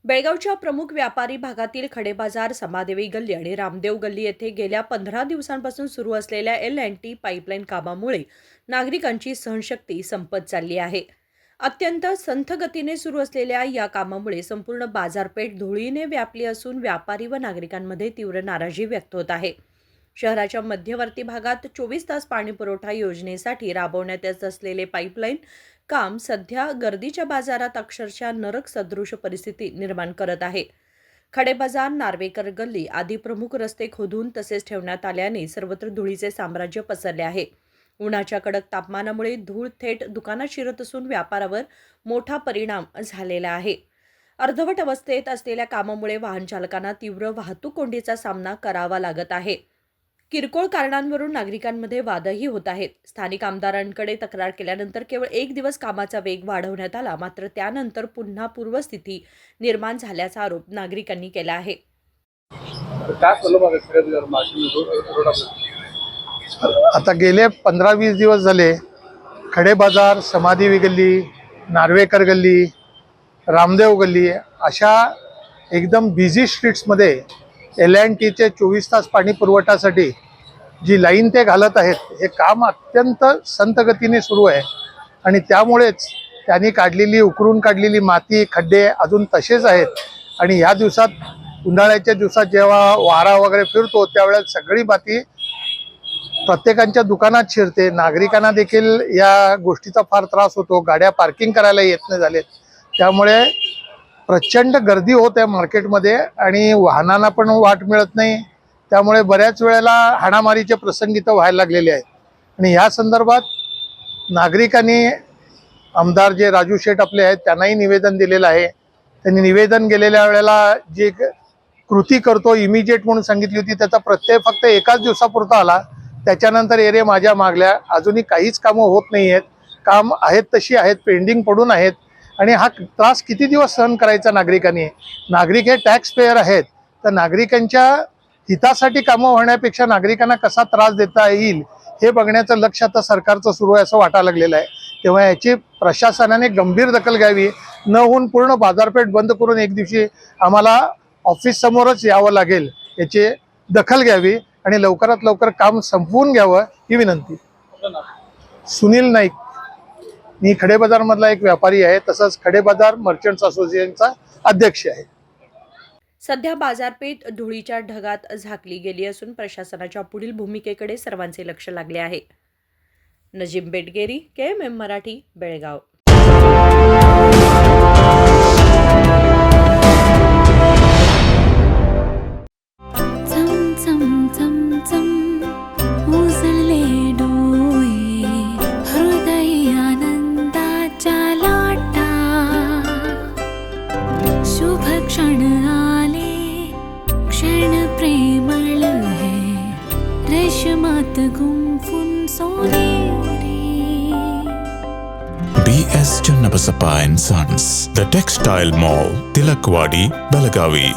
बेळगावच्या प्रमुख व्यापारी भागातील खडेबाजार, समादेवी गल्ली आणि रामदेव गल्ली येथे गेल्या 15 दिवसांपासून सुरू असलेल्या L&T पाईपलाईन कामामुळे नागरिकांची सहनशक्ती संपत चालली आहे. अत्यंत संथ गतीने सुरू असलेल्या या कामामुळे संपूर्ण बाजारपेठ धुळीने व्यापली असून व्यापारी व नागरिकांमध्ये तीव्र नाराजी व्यक्त होत आहे. शहराच्या मध्यवर्ती भागात 24 तास पाणी पुरवठा योजनेसाठी राबवण्यात येत असलेले पाईपलाईन काम सध्या गर्दीच्या बाजारात अक्षरशः नरक सदृश परिस्थिती निर्माण करत आहे. खडेबाजार, नार्वेकर गल्ली आदी प्रमुख रस्ते खोदून तसेच ठेवण्यात आल्याने सर्वत्र धुळीचे साम्राज्य पसरले आहे. उन्हाच्या कडक तापमानामुळे धूळ थेट दुकानात शिरत असून व्यापारावर मोठा परिणाम झालेला आहे. अर्धवट अवस्थेत असलेल्या कामामुळे वाहन चालकांना तीव्र वाहतूक कोंडीचा सामना करावा लागत आहे. किरकोळ कारणांवरून नागरिकांमध्ये वादही होत आहेत. स्थानिक आमदारांकडे तक्रार केल्यानंतर केवळ 1 दिवस कामाचा वेग वाढवण्यात आला, मात्र त्यानंतर पुन्हा पूर्वस्थिती निर्माण झाल्याचा आरोप नागरिकांनी केला आहे. आता गेले 15-20 दिवस झाले खडेबाजार, समादेवी गल्ली, नार्वेकर गल्ली, रामदेव गल्ली अशा एकदम बिझी स्ट्रीट्समध्ये L&Tचे 24 तास पाणी पुरवठ्यासाठी जी लाईन ते घालत आहेत, हे काम अत्यंत संथ गतीने सुरू आहे. आणि त्यामुळेच त्यांनी उकरून काढलेली माती, खड्डे अजून तसेच आहेत. आणि या दिवसात, उन्हाळ्याच्या दिवसात जेव्हा वारा वगैरे फिरतो त्यावेळेस सगळी माती प्रत्येकाच्या दुकानात शिरते. नागरिकांना देखील या गोष्टीचा फार त्रास होतो. गाड्या पार्किंग करायला येत नाही झालेत. त्यामुळे प्रचंड गर्दी होत आहे मार्केटमध्ये आणि वाहनांना पण वाट मिळत नाही. त्यामुळे बऱ्याच वेळेला हाणामारीचे प्रसंग इथं व्हायला लागलेले आहेत. आणि ह्या संदर्भात नागरिकांनी आमदार जे राजू शेठ आपले आहेत त्यांनाही निवेदन दिलेलं आहे. त्यांनी निवेदन गेलेल्या वेळेला जी कृती करतो इमिजिएट म्हणून सांगितली होती, त्याचा प्रत्यय फक्त एकाच दिवसापुरता आला. त्याच्यानंतर एरे माझ्या मागल्या, अजूनही काहीच कामं होत नाही आहेत. काम आहेत तशी आहेत, पेंडिंग पडून आहेत. आणि हा त्रास किती दिवस सहन करायचा नागरिकांनी? नागरिक हे टॅक्स पेयर आहेत, तर नागरिकांच्या हितासाठी कामं होण्यापेक्षा नागरिकांना कसा त्रास देता येईल हे बघण्याचं लक्ष आता सरकारचं सुरू आहे असं वाटायला लागलेलं आहे. तेव्हा याची प्रशासनाने गंभीर दखल घ्यावी. न होऊन पूर्ण बाजारपेठ बंद करून एक दिवशी आम्हाला ऑफिस समोरच यावं लागेल, याची दखल घ्यावी आणि लवकरात लवकर काम संपवून घ्यावं ही विनंती. सुनील नाईक, मी खडेबाजारमधला एक व्यापारी आहे, तसंच खडेबाजार मर्चंट्स असोसिएशनचा अध्यक्ष आहे. सध्या बाजारपेठ धुळीच्या ढगात झाकली गेली असून प्रशासनाच्या पुढील भूमिकेकडे सर्वांचे लक्ष लागले आहे. नजीम बेटगेरी, KMM मराठी, बेळगाव. क्षण आले, क्षण प्रेमळ है, रेशमात गुंफून सोनेरी. BS Channabasappa and Sons, The Textile Mall, Tilakvadi, Belagavi.